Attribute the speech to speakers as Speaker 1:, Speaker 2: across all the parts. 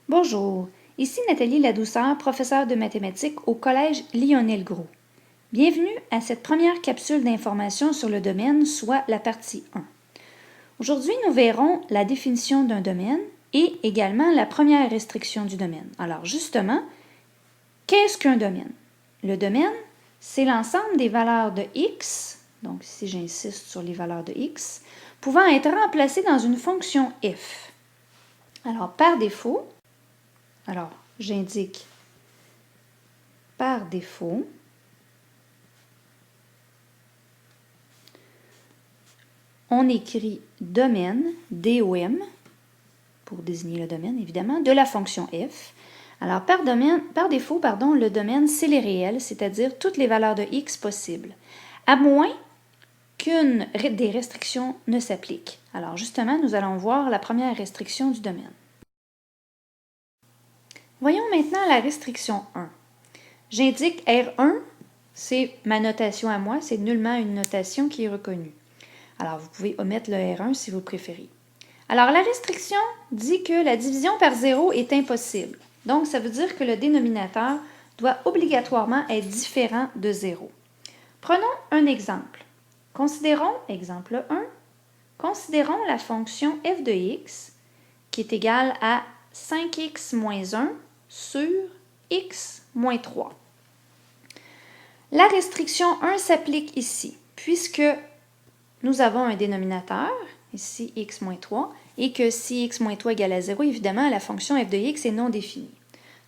Speaker 1: Bonjour, ici Nathalie Ladouceur, professeure de mathématiques au Collège Lionel-Groulx. Bienvenue à cette première capsule d'information sur le domaine, soit la partie 1. Aujourd'hui, nous verrons la définition d'un domaine et également la première restriction du domaine. Alors justement, qu'est-ce qu'un domaine? Le domaine, c'est l'ensemble des valeurs de x, donc ici j'insiste sur les valeurs de x, pouvant être remplacées dans une fonction f. Alors par défaut, j'indique par défaut, on écrit domaine, DOM, pour désigner le domaine évidemment, de la fonction f. Alors par défaut, le domaine, c'est les réels, c'est-à-dire toutes les valeurs de x possibles, à moins qu'une des restrictions ne s'applique. Alors justement, nous allons voir la première restriction du domaine. Voyons maintenant la restriction 1. J'indique R1, c'est ma notation à moi, c'est nullement une notation qui est reconnue. Alors, vous pouvez omettre le R1 si vous préférez. Alors, la restriction dit que la division par 0 est impossible. Donc, ça veut dire que le dénominateur doit obligatoirement être différent de 0. Prenons un exemple. Considérons, exemple 1, considérons la fonction f de x qui est égale à 5x moins 1 sur x moins 3. La restriction 1 s'applique ici, puisque nous avons un dénominateur, ici x moins 3, et que si x moins 3 égale à 0, évidemment, la fonction f de x est non définie.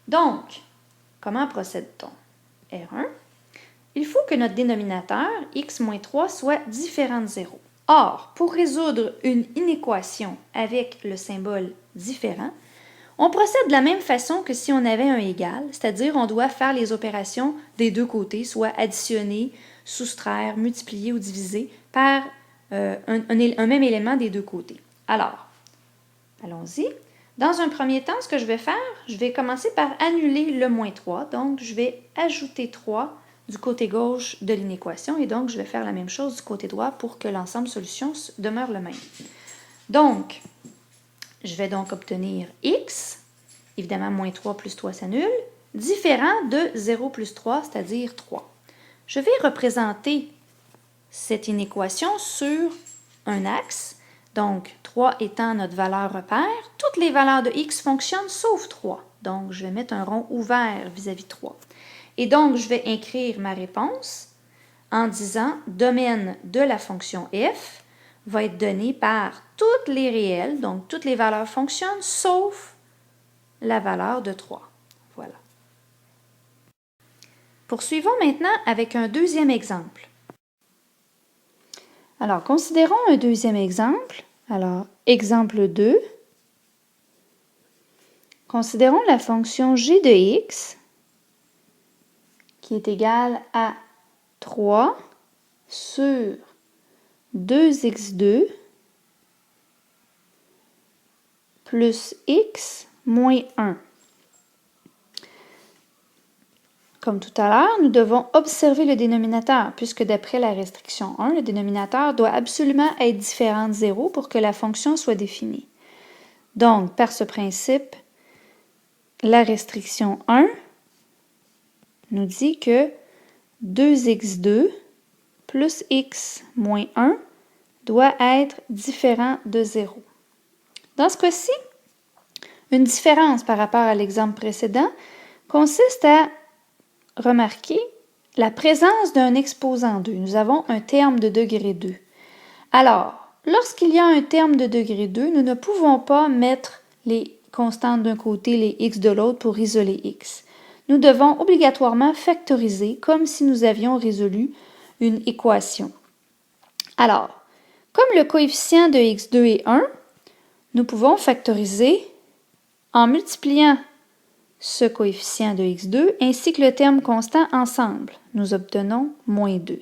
Speaker 1: Donc, comment procède-t-on? R1, il faut que notre dénominateur, x moins 3, soit différent de 0. Or, pour résoudre une inéquation avec le symbole différent, on procède de la même façon que si on avait un égal, c'est-à-dire on doit faire les opérations des deux côtés, soit additionner, soustraire, multiplier ou diviser par un même élément des deux côtés. Alors, allons-y. Dans un premier temps, ce que je vais faire, je vais commencer par annuler le moins 3. Donc, je vais ajouter 3 du côté gauche de l'inéquation et donc je vais faire la même chose du côté droit pour que l'ensemble solution demeure le même. Donc, je vais donc obtenir x, évidemment moins 3 plus 3 s'annule, différent de 0 plus 3, c'est-à-dire 3. Je vais représenter cette inéquation sur un axe, donc 3 étant notre valeur repère. Toutes les valeurs de x fonctionnent sauf 3, donc je vais mettre un rond ouvert vis-à-vis de 3. Et donc, je vais écrire ma réponse en disant domaine de la fonction f va être donné par toutes les réels, donc toutes les valeurs fonctionnent, sauf la valeur de 3. Voilà. Poursuivons maintenant avec un deuxième exemple. Alors, considérons un deuxième exemple. Alors, exemple 2. Considérons la fonction g de x qui est égale à 3 sur 2x2 plus x moins 1. Comme tout à l'heure, nous devons observer le dénominateur, puisque d'après la restriction 1, le dénominateur doit absolument être différent de 0 pour que la fonction soit définie. Donc, par ce principe, la restriction 1 nous dit que 2x2 plus x moins 1 doit être différent de 0. Dans ce cas-ci, une différence par rapport à l'exemple précédent consiste à remarquer la présence d'un exposant 2. Nous avons un terme de degré 2. Alors, lorsqu'il y a un terme de degré 2, nous ne pouvons pas mettre les constantes d'un côté, les x de l'autre pour isoler x. Nous devons obligatoirement factoriser comme si nous avions résolu une équation. Alors, comme le coefficient de x2 est 1, nous pouvons factoriser en multipliant ce coefficient de x2 ainsi que le terme constant ensemble. Nous obtenons moins 2.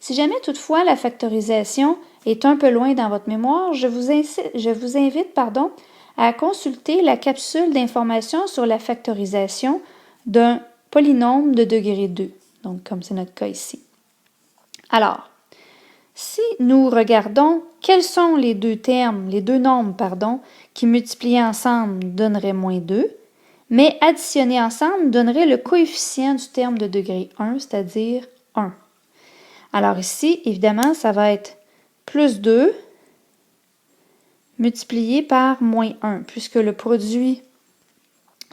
Speaker 1: Si jamais toutefois la factorisation est un peu loin dans votre mémoire, je vous invite à consulter la capsule d'information sur la factorisation d'un polynôme de degré 2, donc comme c'est notre cas ici. Alors, Si nous regardons quels sont les deux nombres, qui multipliés ensemble donneraient moins 2, mais additionnés ensemble donneraient le coefficient du terme de degré 1, c'est-à-dire 1. Alors ici, évidemment, ça va être plus 2 multiplié par moins 1, puisque le produit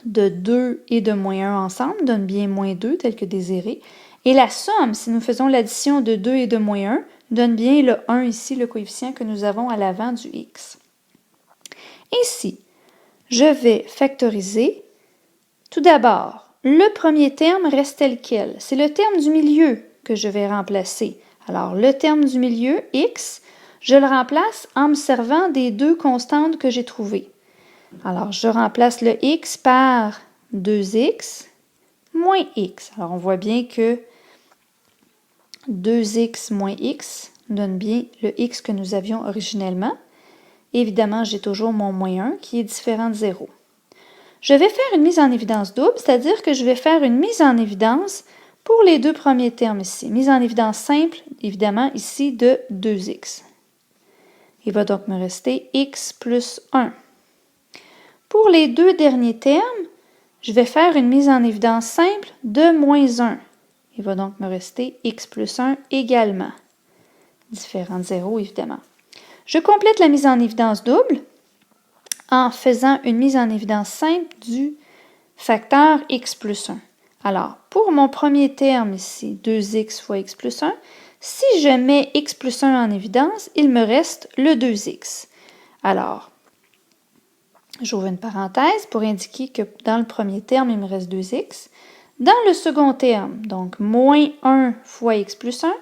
Speaker 1: de 2 et de moins 1 ensemble donne bien moins 2, tel que désiré. Et la somme, si nous faisons l'addition de 2 et de moins 1, donne bien le 1 ici, le coefficient que nous avons à l'avant du x. Ici, je vais factoriser. Tout d'abord, le premier terme reste tel quel. C'est le terme du milieu que je vais remplacer. Alors, le terme du milieu, x, je le remplace en me servant des deux constantes que j'ai trouvées. Alors, je remplace le x par 2x moins x. Alors, on voit bien que 2x moins x donne bien le x que nous avions originellement. Évidemment, j'ai toujours mon moins 1 qui est différent de 0. Je vais faire une mise en évidence double, c'est-à-dire que je vais faire une mise en évidence pour les deux premiers termes ici. Mise en évidence simple, évidemment, ici de 2x. Il va donc me rester x plus 1. Pour les deux derniers termes, je vais faire une mise en évidence simple de moins 1. Il va donc me rester x plus 1 également. Différent de 0, évidemment. Je complète la mise en évidence double en faisant une mise en évidence simple du facteur x plus 1. Alors, pour mon premier terme ici, 2x fois x plus 1, si je mets x plus 1 en évidence, il me reste le 2x. Alors, j'ouvre une parenthèse pour indiquer que dans le premier terme, il me reste 2x. Dans le second terme, donc moins 1 fois x plus 1,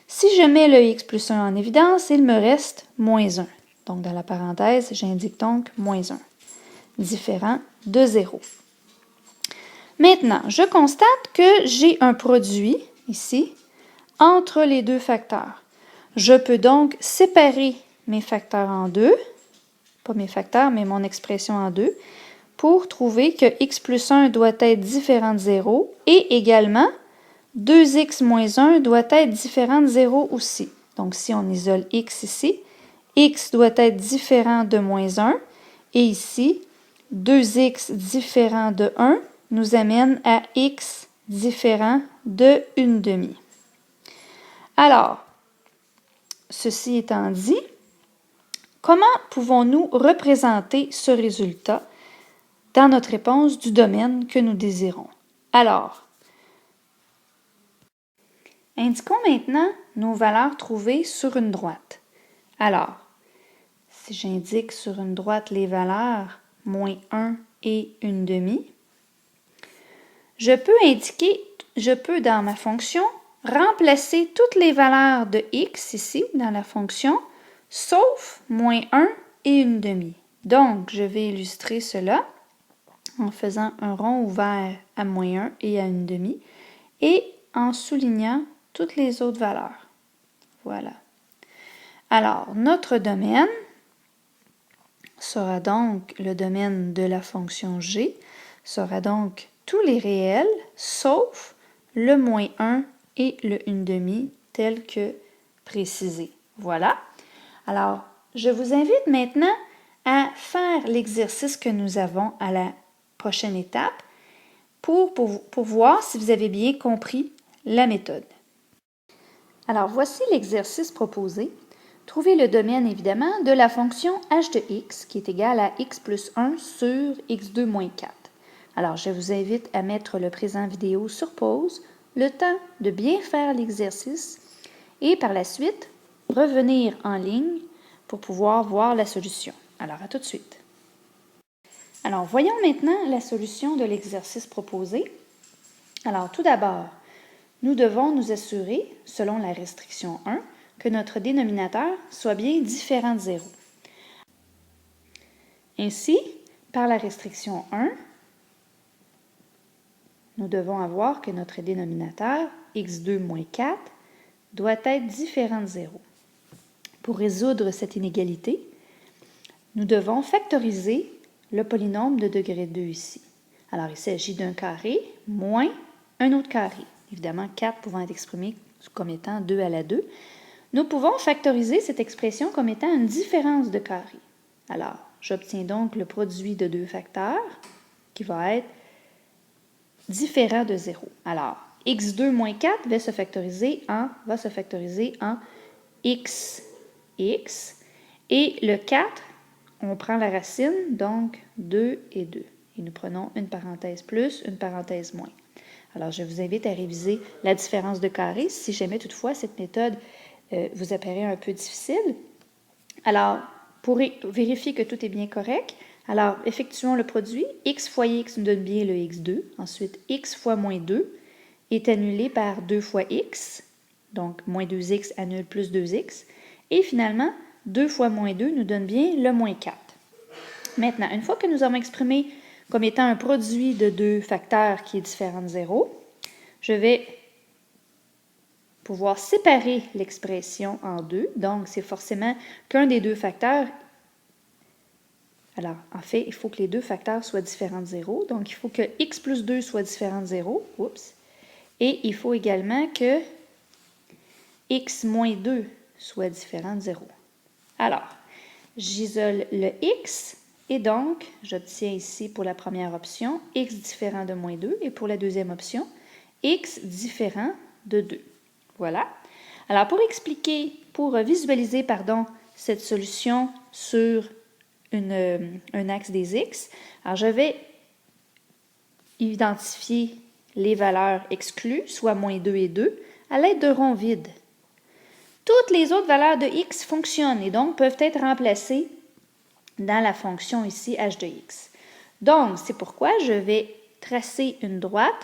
Speaker 1: si je mets le x plus 1 en évidence, il me reste moins 1. Donc, dans la parenthèse, j'indique donc moins 1, différent de 0. Maintenant, je constate que j'ai un produit, ici, entre les deux facteurs. Je peux donc séparer mes facteurs en deux, pas mes facteurs, mais mon expression en deux, pour trouver que x plus 1 doit être différent de 0 et également 2x moins 1 doit être différent de 0 aussi. Donc, si on isole x ici, x doit être différent de moins 1 et ici, 2x différent de 1 nous amène à x différent de 1/2. Alors, ceci étant dit, comment pouvons-nous représenter ce résultat dans notre réponse du domaine que nous désirons? Alors, indiquons maintenant nos valeurs trouvées sur une droite. Alors, si j'indique sur une droite les valeurs moins 1 et 1/2, je peux dans ma fonction remplacer toutes les valeurs de x ici dans la fonction, sauf moins 1 et 1/2. Donc, je vais illustrer cela en faisant un rond ouvert à moins 1 et à 1/2 et en soulignant toutes les autres valeurs. Voilà. Alors, notre domaine sera donc le domaine de la fonction g, sera donc tous les réels, sauf le moins 1 et le 1/2 tel que précisé. Voilà. Alors, je vous invite maintenant à faire l'exercice que nous avons à la prochaine étape pour voir si vous avez bien compris la méthode. Alors, voici l'exercice proposé. Trouvez le domaine, évidemment, de la fonction h de x qui est égale à x plus 1 sur x2 moins 4. Alors, je vous invite à mettre le présent vidéo sur pause, le temps de bien faire l'exercice et par la suite, revenir en ligne pour pouvoir voir la solution. Alors, à tout de suite. Alors, voyons maintenant la solution de l'exercice proposé. Alors, tout d'abord, nous devons nous assurer, selon la restriction 1, que notre dénominateur soit bien différent de 0. Ainsi, par la restriction 1, nous devons avoir que notre dénominateur, x2 moins 4, doit être différent de 0. Pour résoudre cette inégalité, nous devons factoriser le polynôme de degré 2 ici. Alors, il s'agit d'un carré moins un autre carré. Évidemment, 4 pouvant être exprimé comme étant 2 à la 2. Nous pouvons factoriser cette expression comme étant une différence de carré. Alors, j'obtiens donc le produit de deux facteurs qui va être différent de 0. Alors, x2 moins 4 va se factoriser en x. Et le 4, on prend la racine, donc 2 et 2. Et nous prenons une parenthèse plus, une parenthèse moins. Alors, je vous invite à réviser la différence de carré si jamais toutefois cette méthode vous apparaît un peu difficile. Alors, pour vérifier que tout est bien correct, alors effectuons le produit. X fois x nous donne bien le x2. Ensuite, x fois moins 2 est annulé par 2 fois x. Donc, moins 2x annule plus 2x. Et finalement, 2 fois moins 2 nous donne bien le moins 4. Maintenant, une fois que nous avons exprimé comme étant un produit de deux facteurs qui est différent de 0, je vais pouvoir séparer l'expression en deux. Donc, c'est forcément qu'un des deux facteurs. Alors, en fait, il faut que les deux facteurs soient différents de 0. Donc, il faut que x plus 2 soit différent de 0. Oups. Et il faut également que x moins 2 soit différent de 0. Alors, j'isole le x et donc, j'obtiens ici pour la première option x différent de moins 2 et pour la deuxième option, x différent de 2. Voilà. Alors, pour visualiser, cette solution sur un axe des x, alors je vais identifier les valeurs exclues, soit moins 2 et 2, à l'aide de ronds vides. Toutes les autres valeurs de x fonctionnent et donc peuvent être remplacées dans la fonction ici h de x. Donc, c'est pourquoi je vais tracer une droite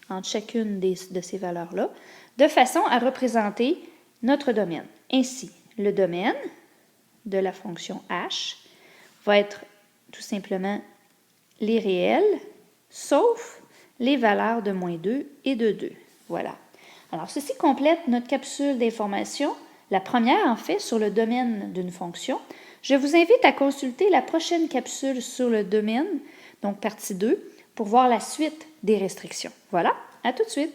Speaker 1: entre chacune de ces valeurs-là, de façon à représenter notre domaine. Ainsi, le domaine de la fonction h va être tout simplement les réels, sauf les valeurs de moins 2 et de 2. Voilà. Alors, ceci complète notre capsule d'information, la première en fait sur le domaine d'une fonction. Je vous invite à consulter la prochaine capsule sur le domaine, donc partie 2, pour voir la suite des restrictions. Voilà, à tout de suite!